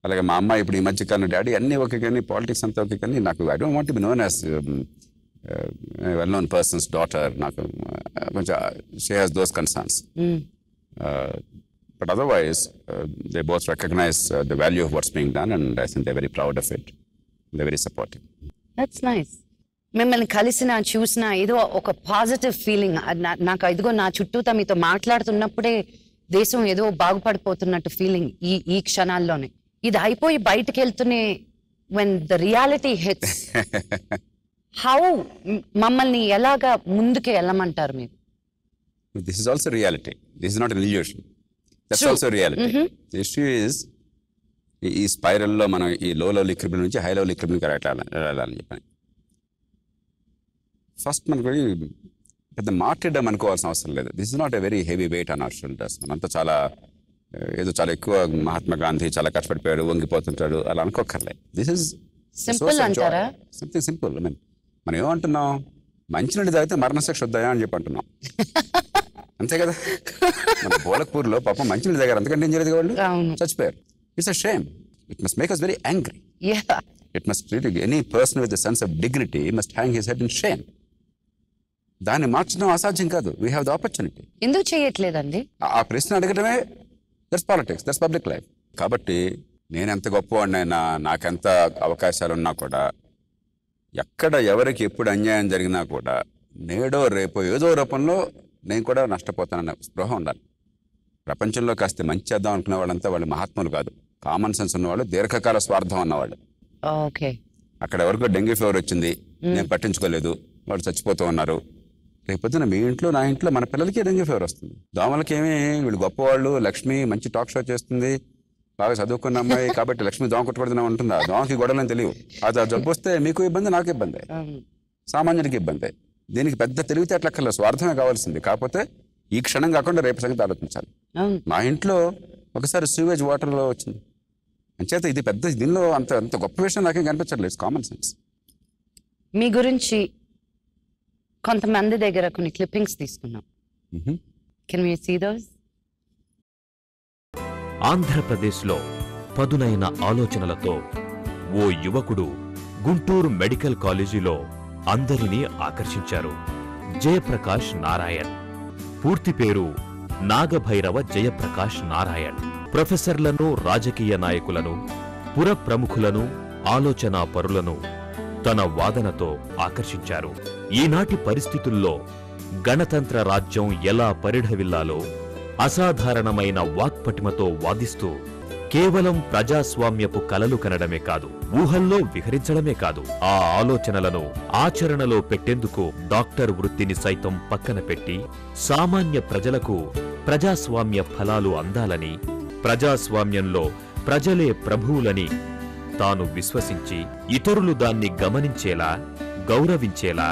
అలాగే మా అమ్మ ఇప్పుడు ఈ మధ్య కాలం డాడీ అన్నీ ఓకే కానీ పాలిటిక్స్ అంతా ఓకే కానీ నాకు I don't want to be known as well known person's daughter. నాకు కొంచెం she has those concerns. But otherwise they both recognise the value of what's being done and I think they very proud of it. They very supportive. That's nice. మిమ్మల్ని కలిసినా చూసినా ఏదో ఒక positive feeling. నాకు ఇదిగో నా చుట్టూతో మీతో మాట్లాడుతున్నప్పుడే దేశం ఏదో బాగుపడిపోతున్నట్టు ఫీలింగ్ ఈ క్షణాల్లోనే. ఇది అయిపోయి బయటకు వెళ్తూనే when the reality hits, how మమ్మల్ని ఎలాగా ముందుకు వెళ్ళమంటారు మీరు? This is also reality. This is not an illusion. That's True. Also reality. The issue is ఈ స్పైరల్లో మనం ఈ లో లెవెల్ ఈక్విలిబ్రియం నుంచి హై లెవెల్ ఈక్విలిబ్రియం వెళ్ళాలని చెప్పని ఫస్ట్ మనకు పెద్ద మార్టిడ్డం అనుకోవాల్సిన అవసరం లేదు. This is not a very heavy weight on hour shoulders. మనంతా చాలా ఏదో చాలా ఎక్కువ మహాత్మా గాంధీ చాలా కష్టపడిపోయాడు, వంగిపోతుంటాడు అలా అనుకోకర్లేదు. దిస్ ఇస్ సింపుల్ అంటారా? Something simple. ఐ మీన్ మనం ఏమంటున్నాం, మంచినీళ్ళు తాగితే మరణశిక్ష వద్దాయా అని చెప్పి అంటున్నాం. అంతే కదా. మన బోలక్పూర్లో పాపం మంచినీళ్ళు తాగారు, అంతకంటే ఏం చేయలేదు వాళ్ళు, చచ్చిపోయారు. It's a shame. It must make us very angry. It must really, any person with a sense of dignity must hang his head in shame. దాన్ని మార్చడం అసాధ్యం కాదు. We have the opportunity. ఎందుకు చేయట్లేదండి? ఆ ప్రశ్న అడగడమే that's politics, that's public life. కాబట్టి నేను ఎంత గొప్పవాడినైనా, నాకెంత అవకాశాలు ఉన్నా కూడా, ఎక్కడ ఎవరికి ఎప్పుడు అన్యాయం జరిగినా కూడా నేడో రేపో ఏదో రూపంలో నేను కూడా నష్టపోతానన్న స్పృహ ఉండాలి. ప్రపంచంలో కాస్త మంచి చేద్దాం అనుకునే వాళ్ళంతా వాళ్ళు మహాత్ములు కాదు. కామన్ సెన్స్ ఉన్నవాళ్ళు, దీర్ఘకాల స్వార్థం ఉన్నవాళ్ళు. అక్కడ ఎవరికో డెంగ్యూ ఫీవర్ వచ్చింది, నేను పట్టించుకోలేదు, వాళ్ళు చచ్చిపోతూ ఉన్నారు. రేపొద్దున మీ ఇంట్లో, నా ఇంట్లో, మన పిల్లలకి డెంగ్యూ ఫీవర్ వస్తుంది. దోమలకేమి వీళ్ళు గొప్పవాళ్ళు, లక్ష్మి మంచి టాక్ షో చేస్తుంది, బాగా చదువుకున్న అమ్మాయి కాబట్టి లక్ష్మి దోమ కొట్టబడుతున్నా ఉంటుందా? దోమకి గొడవలని తెలియవు. అది జబ్బు వస్తే మీకు ఇబ్బంది, నాకు ఇబ్బంది, సామాన్యుడికి ఇబ్బంది. దీనికి పెద్ద తెలివితేటలక్కర్లేదు, స్వార్థమే కావాల్సింది. కాకపోతే ఈ క్షణం కాకుండా రేపు సంగతి ఆలోచించాలి. మా ఇంట్లో ఒకసారి సూవేజ్ వాటర్లో వచ్చింది అంచేత ఇది పెద్ద, దీనిలో అంత గొప్ప విషయం నాకేం కనిపించట్లేదు. Common sense. మీ గురించి కొంతమంది దగ్గర కొన్ని క్లిప్పింగ్స్ తీసుకున్నాం. Can we see those? ఆంధ్రప్రదేశ్లో పదునైన ఆలోచనలతో ఓ యువకుడు గుంటూరు మెడికల్ కాలేజీలో అందరినీ ఆకర్షించారు. జయప్రకాష్ నారాయణ్. పూర్తి పేరు నాగభైరవ జయప్రకాష్ నారాయణ్. ప్రొఫెసర్లను, రాజకీయ నాయకులను, పుర ప్రముఖులను, ఆలోచనా పరులను తన వాదనతో ఆకర్షించారు. ఈనాటి పరిస్థితుల్లో గణతంత్ర రాజ్యం ఎలా పరిఢవిల్లాలో అసాధారణమైన వాక్పటిమతో వాదిస్తూ కేవలం ప్రజాస్వామ్యపు కలలు కనడమే కాదు, ఊహల్లో విహరించడమే కాదు, ఆ ఆలోచనలను ఆచరణలో పెట్టేందుకు డాక్టర్ వృత్తిని సైతం పక్కన పెట్టి సామాన్య ప్రజలకు ప్రజాస్వామ్య ఫలాలు అందాలని, ప్రజాస్వామ్యంలో ప్రజలే ప్రభువులని తాను విశ్వసించి ఇతరులు దాన్ని గమనించేలా, గౌరవించేలా,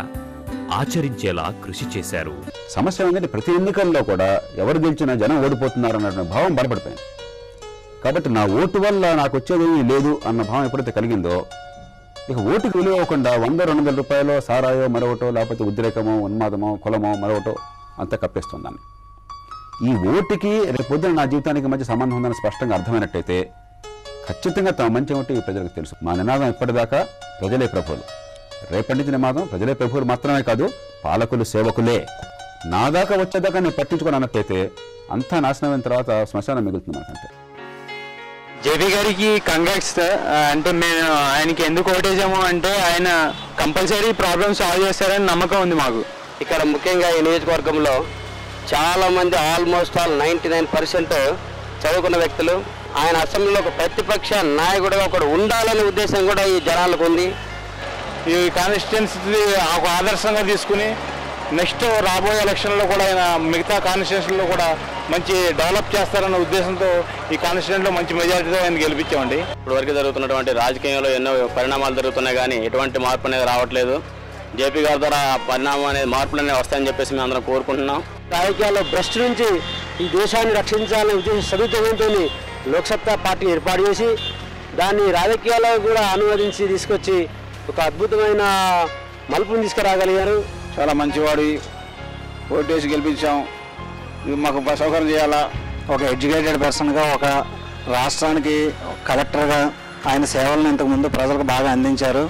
ఆచరించేలా కృషి చేశారు. సమస్య ఏంటంటే ప్రతి ఎన్నికల్లో కూడా ఎవరు గెలిచినా జనం ఓడిపోతున్నారన్న భావం బలపడిపోయింది. కాబట్టి నా ఓటు వల్ల నాకు వచ్చేది లేదు అన్న భావం ఎప్పుడైతే కలిగిందో ఇక ఓటుకు విలువ అవ్వకుండా 100-200 రూపాయలు సారాయో మరొకటో లేకపోతే ఉద్రేకమో ఉన్మాదమో కులమో మరొకటో అంతా కప్పేస్తుందని. ఈ ఓటుకి రేపు పొద్దున నా జీవితానికి మధ్య సంబంధం ఉందని స్పష్టంగా అర్థమైనట్టయితే ఖచ్చితంగా తమ మంచి ఏమిటి ప్రజలకు తెలుసు. మా నినాదం ఇప్పటిదాకా ప్రజలే ప్రభువులు, రేపటి నుంచి నినాదం ప్రజలే ప్రభువులు మాత్రమే కాదు పాలకులు సేవకులే. నా దాకా వచ్చేదాకా నేను పట్టించుకొని అన్నట్టయితే అంతా నాశనమైన తర్వాత శ్మశానం మిగులుతుంది మనకంటే. జేపీ గారికి కంగ్రాట్స్. అంటే మేము ఆయనకి ఎందుకు ఓటేసాము అంటే ఆయన కంపల్సరీ ప్రాబ్లమ్స్ సాల్వ్ చేస్తారని నమ్మకం ఉంది మాకు. ఇక్కడ ముఖ్యంగా ఈ నియోజకవర్గంలో చాలామంది ఆల్మోస్ట్ ఆల్ 99% చదువుకున్న వ్యక్తులు. ఆయన అసెంబ్లీలో ఒక ప్రతిపక్ష నాయకుడిగా ఒకడు ఉండాలనే ఉద్దేశం కూడా ఈ జనాలకు ఉంది. ఈ కాన్స్టిట్యున్సీ ఒక ఆదర్శంగా తీసుకుని నెక్స్ట్ రాబోయే ఎలక్షన్లో కూడా ఆయన మిగతా కాన్స్టిట్యున్సీలో కూడా మంచి డెవలప్ చేస్తారన్న ఉద్దేశంతో ఈ కాన్స్టిట్యున్సీలో మంచి మెజారిటీతో ఆయన గెలిపించామండి. ఇప్పటివరకు జరుగుతున్నటువంటి రాజకీయంలో ఎన్నో పరిణామాలు జరుగుతున్నాయి, కానీ ఎటువంటి మార్పు అనేది రావట్లేదు. జేపీ గారి ద్వారా పరిణామం అనేది మార్పులు అనేవి వస్తాయని చెప్పేసి మేము అందరం కోరుకుంటున్నాం. రాజకీయాల్లో భ్రష్టు నుంచి ఈ దేశాన్ని రక్షించాలనే ఉద్దేశం సదుద్దేశంతో లోక్సత్తా పార్టీ ఏర్పాటు చేసి దాన్ని రాజకీయాల్లో కూడా అనువదించి తీసుకొచ్చి ఒక అద్భుతమైన మలుపుని తీసుకురాగలిగారు. చాలా మంచివాడు, ఓటేసి గెలిపించాం. మాకు సౌకర్యం చేయాలా. ఒక ఎడ్యుకేటెడ్ పర్సన్గా, ఒక రాష్ట్రానికి కలెక్టర్గా ఆయన సేవలను ఇంతకుముందు ప్రజలకు బాగా అందించారు.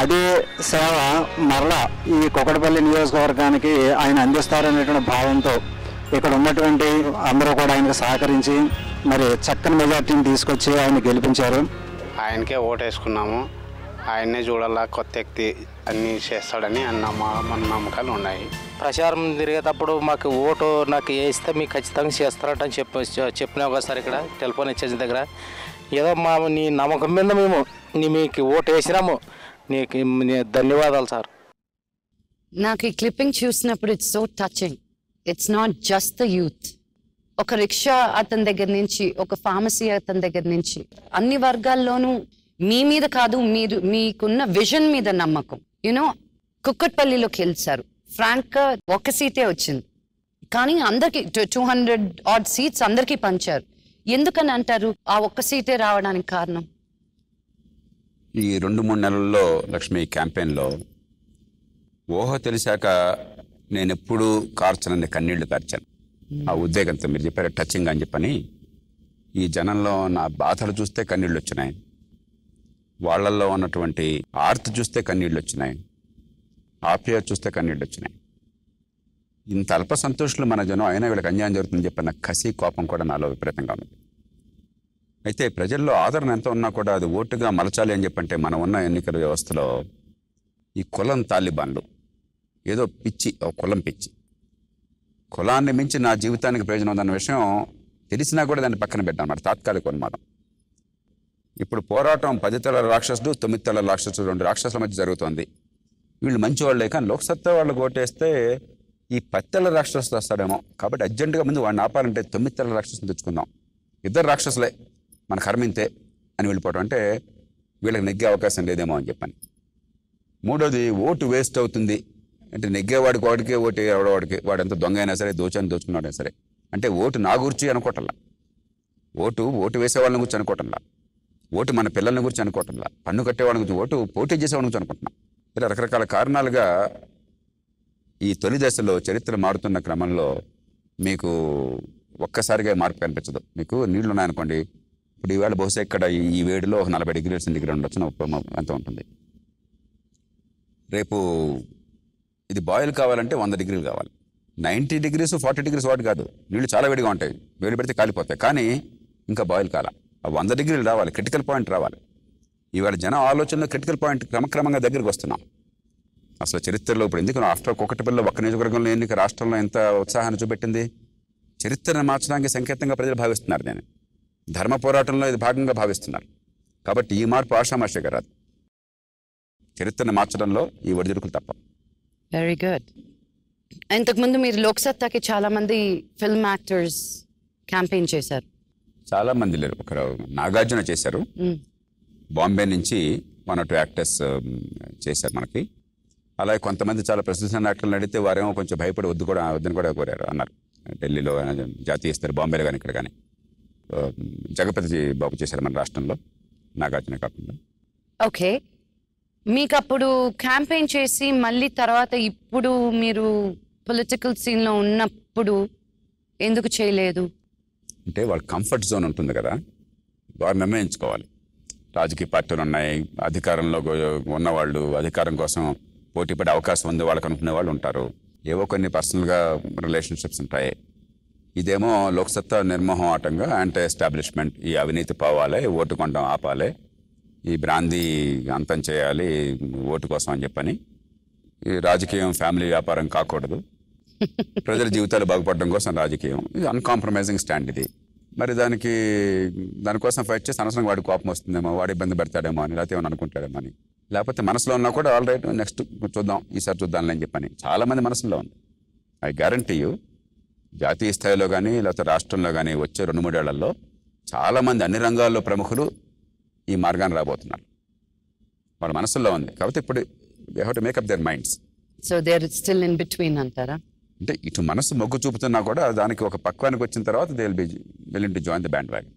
అదే సేవ మరలా ఈ కుకటపల్లి నియోజకవర్గానికి ఆయన అందిస్తారనేటువంటి భావంతో ఇక్కడ ఉన్నటువంటి అందరూ కూడా ఆయనకు సహకరించి మరి చక్కని మెజార్టీని తీసుకొచ్చి ఆయన గెలిపించారు. ఆయనకే ఓటేసుకున్నాము. ఆయన్నే చూడాలా, కొత్త వ్యక్తి అన్నీ చేస్తాడని మన నమ్మకాలు ఉన్నాయి. ప్రచారం తిరిగేటప్పుడు మాకు ఓటు నాకు వేస్తే మీకు ఖచ్చితంగా చేస్తారని చెప్పినా ఒకసారి ఇక్కడ టెలిఫోన్ ఇచ్చేసిన దగ్గర ఏదో నీ నమ్మకం మీద మేము మీకు ఓటు వేసినాము, నీకు ధన్యవాదాలు సార్. నాకు ఈ క్లిప్పింగ్ చూసినప్పుడు it's so touching. It's not just the youth. ఒక రిక్షా అతని దగ్గర నుంచి, ఒక ఫార్మసీ అతని దగ్గర నుంచి, అన్ని వర్గాల్లోనూ మీ మీద కాదు, మీరు మీకున్న విజన్ మీద నమ్మకం. యూనో కుక్కట్పల్లిలోకి వెళ్తారు, ఫ్రాంక్ గా 1 సీటే వచ్చింది, కానీ అందరికి 200 ఆడ్ సీట్స్ అందరికీ పంచారు. ఎందుకని అంటారు ఆ 1 సీటే రావడానికి కారణం? ఈ 2-3 నెలల్లో లక్ష్మి క్యాంపెయిన్లో ఊహ తెలిసాక నేను ఎప్పుడూ కార్చనని కన్నీళ్లు కార్చాను. ఆ ఉద్వేగంతో మీరు చెప్పారు టచింగ్ అని చెప్పని, ఈ జనంలో నా బాధలు చూస్తే కన్నీళ్ళు వచ్చినాయి, వాళ్ళల్లో ఉన్నటువంటి ఆర్తి చూస్తే కన్నీళ్ళు వచ్చినాయి, ఆప్యాయత చూస్తే కన్నీళ్ళు వచ్చినాయి. ఇంత అల్ప సంతోషులు మన జనం అయినా వీళ్ళకి అన్యాయం జరుగుతుందని చెప్పిన కసి కోపం కూడా నాలో విపరీతంగా ఉంది. అయితే ప్రజల్లో ఆదరణ ఎంత ఉన్నా కూడా అది ఓటుగా మలచాలి అని చెప్పంటే మనం ఉన్న ఎన్నికల వ్యవస్థలో ఈ కులం తాలిబాన్లు ఏదో పిచ్చి, ఒక కులం పిచ్చి, కులాన్ని మించి నా జీవితానికి ప్రయోజనం ఉందన్న విషయం తెలిసినా కూడా దాన్ని పక్కన పెట్టామన్నమాట. తాత్కాలిక ఉన్మాదం. ఇప్పుడు పోరాటం 10 తల రాక్షసుడు 9 తల రాక్షసుడు, 2 రాక్షసుల మధ్య జరుగుతోంది. వీళ్ళు మంచి వాళ్ళే, కానీ లోక్సత్తా వాళ్ళు ఓటేస్తే ఈ 10 తల రాక్షసులు వస్తాడేమో, కాబట్టి అర్జెంటుగా ముందు వాడిని ఆపాలంటే 9 తల రాక్షసులు తెచ్చుకుందాం, 2 రాక్షసులే మన కర్మింతే అని వెళ్ళిపోవడం. అంటే వీళ్ళకి నెగ్గే అవకాశం లేదేమో అని చెప్పని. మూడోది ఓటు వేస్ట్ అవుతుంది అంటే నెగ్గేవాడికి వాడికే ఓటు ఎవడవాడికి, వాడు ఎంత దొంగ అయినా సరే, దోచుకున్నాడైనా సరే, అంటే ఓటు నా గురించి అనుకోవటంలా, ఓటు వేసే వాళ్ళని గురించి అనుకోవటంలా, ఓటు మన పిల్లల్ని గురించి అనుకోవటంలా, పన్ను కట్టేవాళ్ళని గురించి, ఓటు పోటీ చేసేవాళ్ళని గురించి అనుకుంటున్నాం. ఇలా రకరకాల కారణాలుగా ఈ తొలి దశలో చరిత్ర మారుతున్న క్రమంలో మీకు ఒక్కసారిగా మార్పు కనిపించదు. మీకు నీళ్లు ఉన్నాయనుకోండి, ఇప్పుడు ఈవేళ బహుశా ఇక్కడ ఈ వేడిలో 40 డిగ్రీల సెంటిగ్రేడ్ ఉండొచ్చు, ఎంత ఉంటుంది. రేపు ఇది బాయిల్ కావాలంటే 100 డిగ్రీలు కావాలి. 90 డిగ్రీస్ 40 డిగ్రీస్ వాటి కాదు, నీళ్ళు చాలా వేడిగా ఉంటాయి, వేడి పెడితే కాలిపోతాయి. కానీ ఇంకా బాయిల్ కాల, 100 డిగ్రీలు రావాలి, క్రిటికల్ పాయింట్ రావాలి. ఇవాళ జనం ఆలోచనలో క్రిటికల్ పాయింట్ క్రమక్రమంగా దగ్గరికి వస్తున్నాం. అసలు చరిత్రలో ఇప్పుడు ఎందుకు ఆఫ్టర్ కుకటపల్లిలో 1 నియోజకవర్గంలో ఎన్నిక రాష్ట్రంలో ఎంత ఉత్సాహాన్ని చూపెట్టింది? చరిత్రను మార్చడానికి సంకేతంగా ప్రజలు భావిస్తున్నారు. నేను ధర్మ పోరాటంలో ఇది భాగంగా భావిస్తున్నారు. కాబట్టి ఈ మార్పు ఆషామాషిగా రాదు. చరిత్రను మార్చడంలో ఈ ఒడిదుడుకులు తప్ప. Very good. ఇంతకుముందు మీరు లోక్సత్తాకి చాలా మంది ఫిల్మ్ యాక్టర్స్ క్యాంపెయిన్ చేశారు. చాలా మంది లేరు, ఒకరు నాగార్జున చేశారు, బాంబే నుంచి 1 or 2 యాక్టర్స్ చేశారు మనకి. అలాగే కొంతమంది చాలా ప్రసిద్ధ యాక్టర్లు అడిగితే వారేమో కొంచెం భయపడి వద్దని కూడా కోరారు, అన్నారు ఢిల్లీలో జాతీయ స్థాయి బాంబేలో కానీ ఇక్కడ కానీ. జగపతి బాబు చేశారు మన రాష్ట్రంలో, నాగార్జున కాకుండా. ఓకే, మీకు అప్పుడు క్యాంపెయిన్ చేసి మళ్ళీ తర్వాత ఇప్పుడు మీరు పొలిటికల్ సీన్లో ఉన్నప్పుడు ఎందుకు చేయలేదు? అంటే వాళ్ళ కంఫర్ట్ జోన్ ఉంటుంది కదా, వారు నిర్ణయించుకోవాలి. రాజకీయ పార్టీలు ఉన్నాయి, అధికారంలో ఉన్నవాళ్ళు, అధికారం కోసం పోటీపడే అవకాశం ఉంది వాళ్ళకి అనుకునే వాళ్ళు ఉంటారు. ఏవో కొన్ని పర్సనల్గా రిలేషన్షిప్స్ ఉంటాయి. ఇదేమో లోక్సత్తా నిర్మోహమాటంగా యాంటీ ఎస్టాబ్లిష్మెంట్, ఈ అవినీతి పోవాలి, ఓటు కొనడం ఆపాలి, ఈ బ్రాందీ అంతం చేయాలి ఓటు కోసం అని చెప్పని. ఈ రాజకీయం ఫ్యామిలీ వ్యాపారం కాకూడదు, ప్రజల జీవితాలు బాగుపడడం కోసం రాజకీయం. ఇది అన్కాంప్రమైజింగ్ స్టాండ్ ఇది. మరి దానికోసం ఫైట్ చేసి అనవసరంగా వాడి కోపం వస్తుందేమో, వాడి ఇబ్బంది పెడతాడేమో అని, లేకపోతే ఏమైనా అనుకుంటాడేమో అని. లేకపోతే మనసులో ఉన్నా కూడా ఆల్ రైట్ నెక్స్ట్ చూద్దాం, ఈసారి చూద్దాంలే అని చెప్పని చాలామంది మనసులో ఉంది. ఐ గ్యారంటీ యూ, జాతీయ స్థాయిలో కానీ లేకపోతే రాష్ట్రంలో కానీ వచ్చే 2-3 ఏళ్లలో చాలామంది అన్ని రంగాల్లో ప్రముఖులు ఈ మార్గాన్ని రాబోతున్నారు. వాళ్ళ మనసుల్లో ఉంది కాబట్టి ఇప్పుడు they have to make up their minds. So they're still in between అంటారా? అంటే ఇటు మనసు మొగ్గు చూపుతున్నా కూడా దానికి ఒక పక్వానికి వచ్చిన తర్వాత they will be willing to join the band wagon.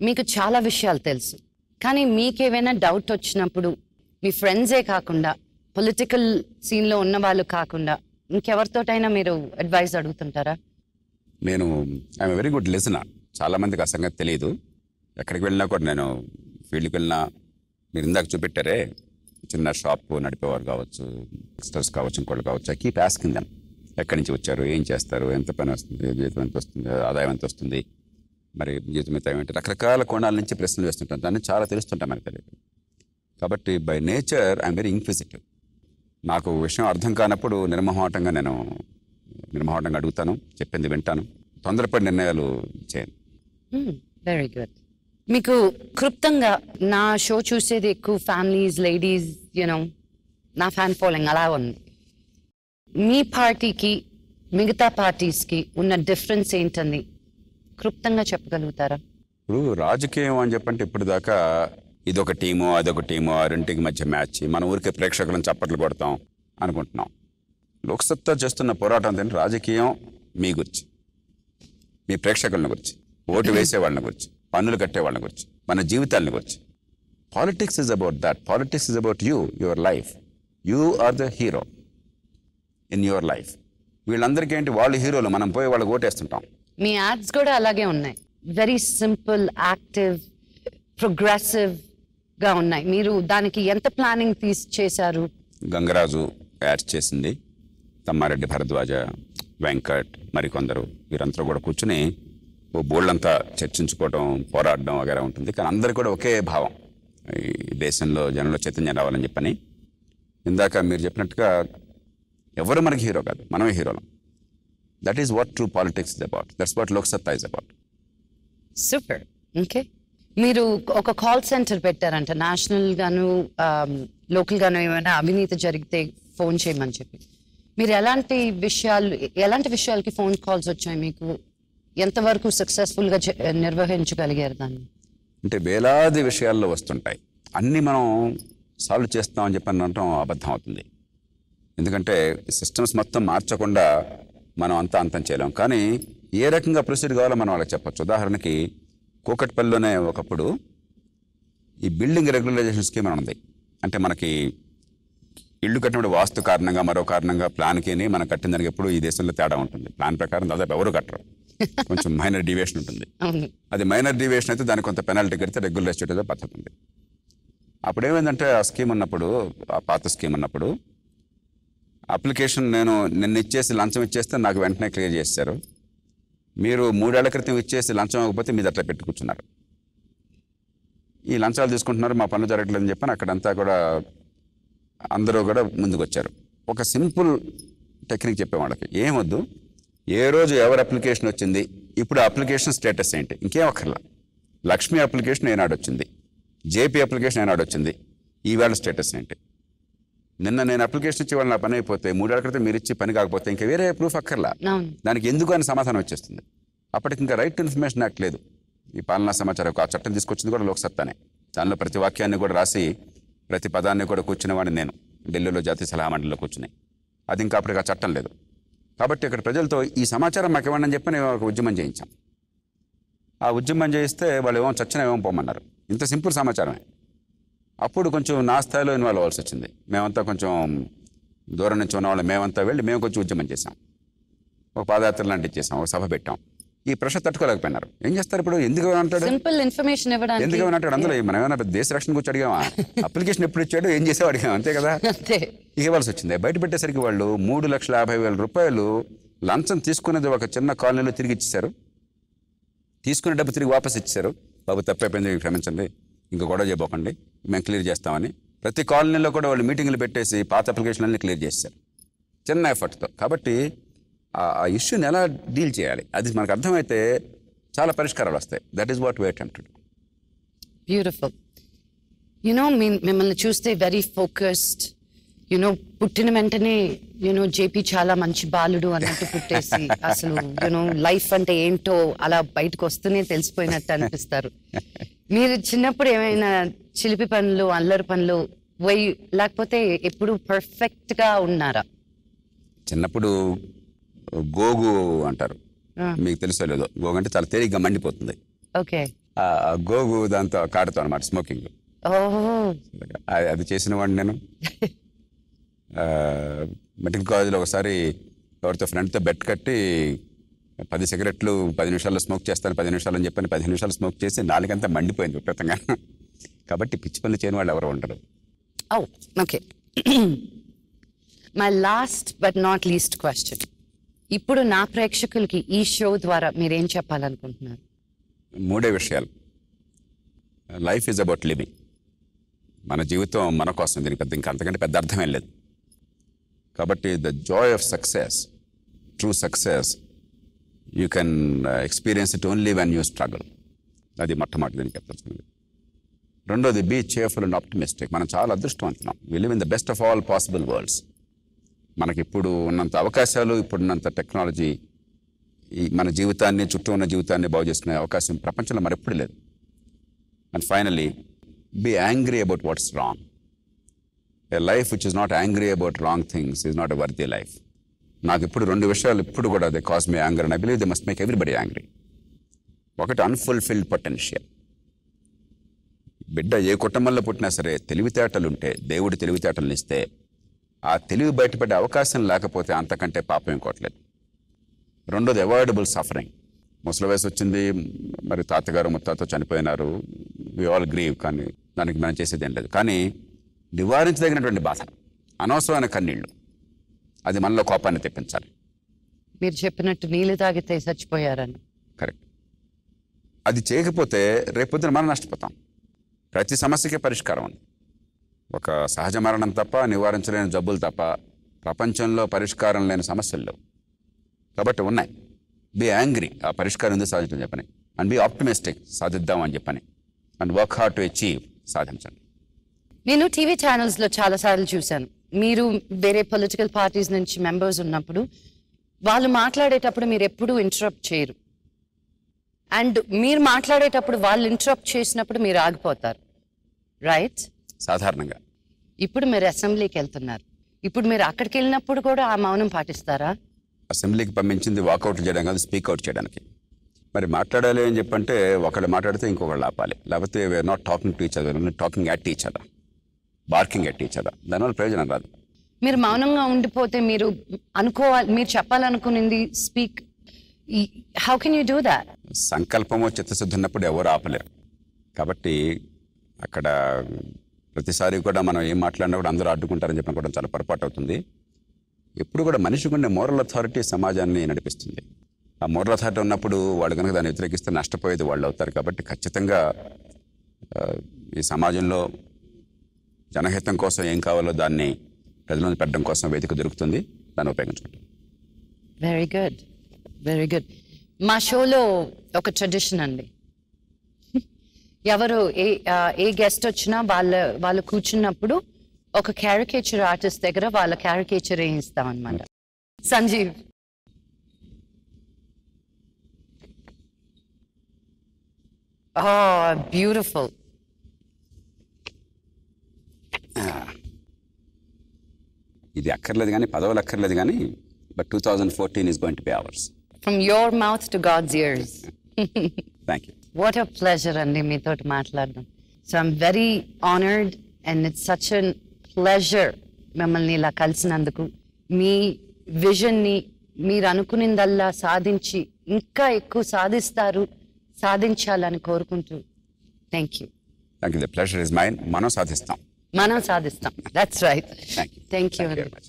మీకు చాలా విషయాలు తెలుసు, కానీ మీకేమైనా డౌట్ వచ్చినప్పుడు మీ ఫ్రెండ్సే కాకుండా, పొలిటికల్ సీన్లో ఉన్న వాళ్ళు కాకుండా ఇంకెవరితోటైనా మీరు అడ్వైస్ అడుగుతుంటారా? నేను ఐఎమ్ వెరీ గుడ్ లిసనర్. చాలామందికి ఆ సంగతి తెలియదు. ఎక్కడికి వెళ్ళినా కూడా నేను ఫీల్డ్కి వెళ్ళినా, మీరు ఇందాక చూపెట్టారే చిన్న షాప్ నడిపేవారు కావచ్చు, ఎక్స్టర్స్ కావచ్చు, ఇంకోళ్ళు కావచ్చు, ఐ కీప్ ఆస్కింగ్ దెమ్ ఎక్కడి నుంచి వచ్చారు, ఏం చేస్తారు, ఎంత పని వస్తుంది, జీతం ఎంత వస్తుంది, ఆదాయం ఎంత వస్తుంది, మరి జీతం ఎంత ఏమిటి, రకరకాల కోణాల నుంచి ప్రశ్నలు వేస్తుంటాను. దాన్ని చాలా తెలుస్తుంటాం మనకు తెలియదు. కాబట్టి by nature I'm very inquisitive. నాకు విషయం అర్థం కానప్పుడు నిర్మోహమాటంగా అడుగుతాను, చెప్పింది వింటాను, తొందరపడి నిర్ణయాలు చేయను. Very good. మీకు క్లుప్తంగా, నా షో చూసేది ఎక్కువ ఫ్యామిలీస్, లేడీస్, యూనో నా ఫ్యాన్ ఫాలోయింగ్ అలా ఉంది. మీ పార్టీకి మిగతా పార్టీస్కి ఉన్న డిఫరెన్స్ ఏంటని క్లుప్తంగా చెప్పగలుగుతారా? ఇప్పుడు రాజకీయం అని చెప్పంటే ఇప్పుడు దాకా ఇదొక టీము అదొక టీము, ఆ రెండింటికి మధ్య మ్యాచ్, మన ఊరికే ప్రేక్షకులను చప్పట్లు కొడతాం అనుకుంటున్నాం. లోక్సత్తా చేస్తున్న పోరాటం ఏంటంటే రాజకీయం మీ గురించి, మీ ప్రేక్షకులను గురించి, ఓటు వేసే వాళ్ళని గురించి, పన్నులు కట్టే వాళ్ళని గురించి, మన జీవితాలని గురించి. Politics is about that. Politics is about you, your life. You are the hero in your life. వీళ్ళందరికీ ఏంటి, వాళ్ళు హీరోలు, మనం పోయి వాళ్ళకి ఓటేస్తుంటాం. మీ యాడ్స్ కూడా అలాగే ఉన్నాయి, వెరీ సింపుల్, యాక్టివ్, ప్రోగ్రెసివ్ గా ఉన్నాయి. మీరు దానికి ఎంత ప్లానింగ్ చేశారు? గంగరాజు యాడ్స్ చేసింది, తమ్మారెడ్డి భరద్వాజ, వెంకట్, మరికొందరు, వీరంతా కూడా కూర్చుని ఓ బోల్డంతా చర్చించుకోవడం, పోరాడడం వగేరా ఉంటుంది. కానీ అందరు కూడా ఒకే భావం, ఈ దేశంలో జనంలో చైతన్యం రావాలని చెప్పని. ఇందాక మీరు చెప్పినట్టుగా ఎవరు మనకి హీరో కాదు, మనమే హీరోలం. That is what true politics is about. That's what Loksatta is about. Super. Okay, మీరు ఒక కాల్ సెంటర్ పెట్టారంట, నేషనల్ గాను లోకల్ గాను ఏమైనా అవినీతి జరిగితే ఫోన్ చేయమని చెప్పి. మీరు ఎలాంటి విషయాలకి ఫోన్ కాల్స్ వచ్చాయి మీకు? ఎంతవరకు సక్సెస్ఫుల్గా నిర్వహించగలిగారు దాన్ని? అంటే వేలాది విషయాల్లో వస్తుంటాయి, అన్నీ మనం సాల్వ్ చేస్తామని చెప్పని అనటం అబద్ధం అవుతుంది. ఎందుకంటే సిస్టమ్స్ మొత్తం మార్చకుండా మనం అంతం చేయలేం. కానీ ఏ రకంగా ప్రొసీడ్ కావాలో మనం వాళ్ళకి చెప్పచ్చు. ఉదాహరణకి కూకట్పల్లిలోనే ఒకప్పుడు ఈ బిల్డింగ్ రెగ్యులరైజేషన్ స్కీమ్ అని ఉంది. అంటే మనకి ఇల్లు కట్టినప్పుడు వాస్తు కారణంగా, మరో కారణంగా ప్లాన్కి మనం కట్టిన దానికి ఎప్పుడు ఈ దేశంలో తేడా ఉంటుంది. ప్లాన్ ప్రకారం దాదాపు ఎవరు కట్టరు, కొంచెం మైనర్ డీవియేషన్ ఉంటుంది. అది మైనర్ డీవియేషన్ అయితే దానికి కొంత పెనాల్టీ కడితే రెగ్యులరైజ్ చేయడం పద్ధతి ఉంది. అప్పుడు ఏమైందంటే ఆ స్కీమ్ ఉన్నప్పుడు, ఆ పాత స్కీమ్ ఉన్నప్పుడు అప్లికేషన్ నిన్న ఇచ్చేసి లంచం ఇచ్చేస్తే నాకు వెంటనే క్లియర్ చేశారు. మీరు 3 ఏళ్ల క్రితం ఇచ్చేసి లంచం ఇవ్వకపోతే మీద అట్లా పెట్టి కూర్చున్నారు. ఈ లంచాలు తీసుకుంటున్నారు, మా పనులు జరగట్లేదని చెప్పని అక్కడంతా కూడా అందరూ కూడా ముందుకు వచ్చారు. ఒక సింపుల్ టెక్నిక్ చెప్పే వాళ్ళకి, ఏమొద్దు, ఏ రోజు ఎవరి అప్లికేషన్ వచ్చింది, ఇప్పుడు అప్లికేషన్ స్టేటస్ ఏంటి, ఇంకేం అక్కర్లా. లక్ష్మి అప్లికేషన్ ఏనాడు వచ్చింది, జేపీ అప్లికేషన్ ఏనాడు వచ్చింది, ఈవేళ స్టేటస్ ఏంటి. నిన్న నేను అప్లికేషన్ ఇచ్చి వాళ్ళు నా పని అయిపోతే 3 ఏళ్ల క్రితం మీరు ఇచ్చి పని కాకపోతే ఇంకా వేరే ప్రూఫ్ అక్కర్లా, దానికి ఎందుకు అని సమాధానం వచ్చేస్తుంది. అప్పటికి ఇంకా రైట్ టు ఇన్ఫర్మేషన్ యాక్ట్ లేదు. ఈ పాలనా సమాచారం ఆ చట్టం తీసుకొచ్చింది కూడా లోక్సత్తానే. దానిలో ప్రతి వాక్యాన్ని కూడా రాసి ప్రతి పదాన్ని కూడా కూర్చునేవాడిని నేను, ఢిల్లీలో జాతీయ సలహా మండలిలో కూర్చుని. అది ఇంకా అప్పటికి ఆ చట్టం లేదు. కాబట్టి ఇక్కడ ప్రజలతో ఈ సమాచారం మాకు ఇవ్వండి అని చెప్పి నేను ఒక ఉద్యమం చేయించాం. ఆ ఉద్యమం చేయిస్తే వాళ్ళు ఏమో చచ్చిన ఏమో పోమన్నారు. ఇంత సింపుల్ సమాచారమే. అప్పుడు కొంచెం నా స్థాయిలో ఇన్వాల్వ్ అవ్వాల్సి వచ్చింది. మేమంతా కొంచెం దూరం నుంచి ఉన్నవాళ్ళు మేమంతా వెళ్ళి మేము కొంచెం ఉద్యమం చేసాం. ఒక పాదయాత్ర లాంటివి చేసాం, ఒక సభ పెట్టాం. ఈ ప్రెషర్ తట్టుకోలేకపోయినారు. ఏం చేస్తారు ఇప్పుడు? ఎందుకు అంటాడు, సింపుల్ ఇన్ఫర్మేషన్ ఇవ్వడానికి ఎందుకు అంటాడు? అందులో మనం ఏమైనా దేశ రక్షణ గురించి అడిగామా? అప్లికేషన్ ఎప్పుడు ఇచ్చాడు, ఏం చేసావు అడిగాం, అంతే కదా. ఇవ్వాల్సి వచ్చింది. బయట పెట్టేసరికి వాళ్ళు 3,50,000 రూపాయలు లంచం తీసుకునేది ఒక చిన్న కాలనీలో తిరిగి ఇచ్చేశారు. తీసుకునే డబ్బు తిరిగి వాపస్ ఇచ్చారు. బాబు తప్పైపోయింది, క్షమించండి, ఇంకా గొడవ చేయబోకండి, మేము క్లియర్ చేస్తామని. ప్రతి కాలనీలో కూడా వాళ్ళు మీటింగ్లు పెట్టేసి పాత అప్లికేషన్లన్నీ క్లియర్ చేశారు చిన్న ఎఫర్ట్తో. కాబట్టి ఆ ఇష్యూని ఎలా డీల్ చేయాలి అది మనకు అర్థమైతే చాలా పరిష్కారాలు వస్తాయి. That is what we attempted. Beautiful. మిమ్మల్ని చూస్తే వెరీ ఫోకస్డ్. పుట్టిన వెంటనే జేపీ చాలా మంచి బాలుడు అన్నట్టు పుట్టేసి అసలు లైఫ్ అంటే ఏంటో అలా బయటకు వస్తూనే తెలిసిపోయినట్టు అనిపిస్తారు. మీరు చిన్నప్పుడు ఏమైనా చిలిపి పనులు, అల్లరి పనులు లేకపోతే ఎప్పుడు పర్ఫెక్ట్ గా ఉన్నారా? చిన్నప్పుడు గోగు అంటారు, మీకు తెలుసో లేదో. గోగు అంటే చాలా తేలిగ్గా మండిపోతుంది. ఓకే. గోగు దాంతో కాడుతాం అనమాట, స్మోకింగ్. అది చేసిన వాడిని నేను. మెడికల్ కాలేజీలో ఒకసారి ఎవరితో ఫ్రెండ్తో బెట్ కట్టి 10 సిగరెట్లు 10 నిమిషాల్లో స్మోక్ చేస్తాను, 10 నిమిషాలు అని చెప్పని 15 నిమిషాలు స్మోక్ చేసి నాలుగంతా మండిపోయింది విపరీతంగా. కాబట్టి పిచ్చి పనులు చేయని వాళ్ళు ఎవరు ఉండరు. Okay. My last but not least question. ఇప్పుడు నా ప్రేక్షకులకి ఈ షో ద్వారా మీరేం చెప్పాలనుకుంటున్నారు? 3 విషయాలు. Life is about living. మన జీవితం మన కోసం, దీనికి పెద్ద ఇంకా అంతకంటే పెద్ద అర్థమేం లేదు. కాబట్టి the Joy of success, true success, you can experience it only when you struggle. అది మొట్టమొదటి దీనికి చెప్పాల్సింది. రెండోది, బీ చేర్ఫుల్ అండ్ ఆప్టిమిస్టిక్. మనం చాలా అదృష్టవంతున్నాం. We live in the best of all possible worlds. మనకి ఇప్పుడు ఉన్నంత అవకాశాలు, ఇప్పుడున్నంత టెక్నాలజీ, మన జీవితాన్ని, చుట్టూ ఉన్న జీవితాన్ని బాగు చేసుకునే అవకాశం ప్రపంచంలో మరెప్పుడు లేదు. And finally, be angry about what's wrong. A life which is not angry about wrong things is not a worthy life. నాకు ఇప్పుడు 2 విషయాలు ఇప్పుడు కూడా they cause me anger and I believe they must make everybody angry. ఒకటి, unfulfilled potential. బిడ్డ ఏ కుటుంబంలో పుట్టినా సరే తెలివితేటలు ఉంటే, దేవుడి తెలివితేటలను ఇస్తే, ఆ తెలివి బయటపడే అవకాశం లేకపోతే అంతకంటే పాపం ఇంకోట్లేదు. రెండోది, అవాయిడబుల్ సఫరింగ్. ముసలి వయసు వచ్చింది, మరి తాతగారు ముత్తాత చనిపోయినారు, వి ఆల్ గ్రీవ్, కానీ దానికి మనం చేసేది ఏం లేదు. కానీ నివారించదగినటువంటి బాధ, అనవసరమైన కన్నీళ్ళు, అది మనలో కోపాన్ని తెప్పించాలి. మీరు చెప్పినట్టు నీళ్ళు తాగితే చచ్చిపోయారని. కరెక్ట్. అది చేయకపోతే రేపొద్దున మనం నష్టపోతాం. ప్రతి సమస్యకి పరిష్కారం ఉంది. ఒక సహజ మరణం తప్ప, నివారించలేని జబ్బులు తప్ప ప్రపంచంలో పరిష్కారం లేని సమస్యలు లేవు. కాబట్టి ఉన్నాయి. బీ యాంగ్రీ, ఆ పరిష్కారం ఎందుకు సాధించడం చెప్పని. అండ్ బీ ఆప్టిమిస్టిక్, సాధిద్దాం అని చెప్పని. And work hard to achieve, సాధించండి. నేను టీవీ ఛానల్స్లో చాలాసార్లు చూశాను, మీరు వేరే పొలిటికల్ పార్టీస్ నుంచి మెంబర్స్ ఉన్నప్పుడు వాళ్ళు మాట్లాడేటప్పుడు మీరు ఎప్పుడూ ఇంటరప్ట్ చేయరు. అండ్ మీరు మాట్లాడేటప్పుడు వాళ్ళు ఇంటరప్ట్ చేసినప్పుడు మీరు ఆగిపోతారు, రైట్? సాధారణంగా. ఇప్పుడు మీరు అసెంబ్లీకి వెళ్తున్నారు, ఇప్పుడు మీరు అక్కడికి వెళ్ళినప్పుడు కూడా ఆ మౌనం పాటిస్తారా? అసెంబ్లీకి పంపించింది వాకౌట్ చేయడానికి కాదు, స్పీక్అవుట్ చేయడానికి. మరి మాట్లాడాలి అని చెప్పంటే ఒకళ్ళు మాట్లాడితే ఇంకొకళ్ళు ఆపాలి. లేకపోతే we're not talking to each other, talking at each other, barking at each other. దానివల్ల ప్రయోజనం రాదు. మీరు మౌనంగా ఉండిపోతే మీరు అనుకోవాలి, మీరు చెప్పాలనుకునింది speak, how can you do that? సంకల్పము చిత్తశుద్ధి ఉన్నప్పుడు ఎవరు ఆపలేరు. కాబట్టి అక్కడ ప్రతిసారి కూడా మనం ఏం మాట్లాడినా కూడా అందరూ అడ్డుకుంటారని చెప్పిన కూడా చాలా పొరపాటు అవుతుంది. ఎప్పుడు కూడా మనిషికి ఉండే మోరల్ అథారిటీ సమాజాన్ని నడిపిస్తుంది. ఆ మోరల్ అథారిటీ ఉన్నప్పుడు వాళ్ళు కనుక దాన్ని వ్యతిరేకిస్తే నష్టపోయేది వాళ్ళు అవుతారు. కాబట్టి ఖచ్చితంగా ఈ సమాజంలో జనహితం కోసం ఏం కావాలో దాన్ని ప్రజలను పెట్టడం కోసం వేదిక దొరుకుతుంది, దాన్ని ఉపయోగించుకుంటాం. Very good, very good. మా షోలో ఒక ట్రెడిషన్ అండి, ఎవరు ఏ గెస్ట్ వచ్చినా వాళ్ళు కూర్చున్నప్పుడు ఒక క్యారికేచర్ ఆర్టిస్ట్ దగ్గర వాళ్ళ క్యారికేచర్ వేయిస్తాం అన్నమాట. సంజీవ్, బ్యూటిఫుల్. ఇది అక్కర్లేదు కానీ, పదవులు అక్కర్లేదు కానీ, but 2014 is going to be ours. From your mouth to God's ears. Thank you. What a pleasure అండి మీతోటి మాట్లాడడం. So I'm very honoured and it's such an pleasure మిమ్మల్ని ఇలా కలిసినందుకు. మీ విజన్ని మీరు అనుకునిందల్లా సాధించి ఇంకా ఎక్కువ సాధించాలని కోరుకుంటూ thank you. Thank you. The pleasure is mine. మనం సాధిస్తాం. That's right. Thank you. Thank you. Thank you very much.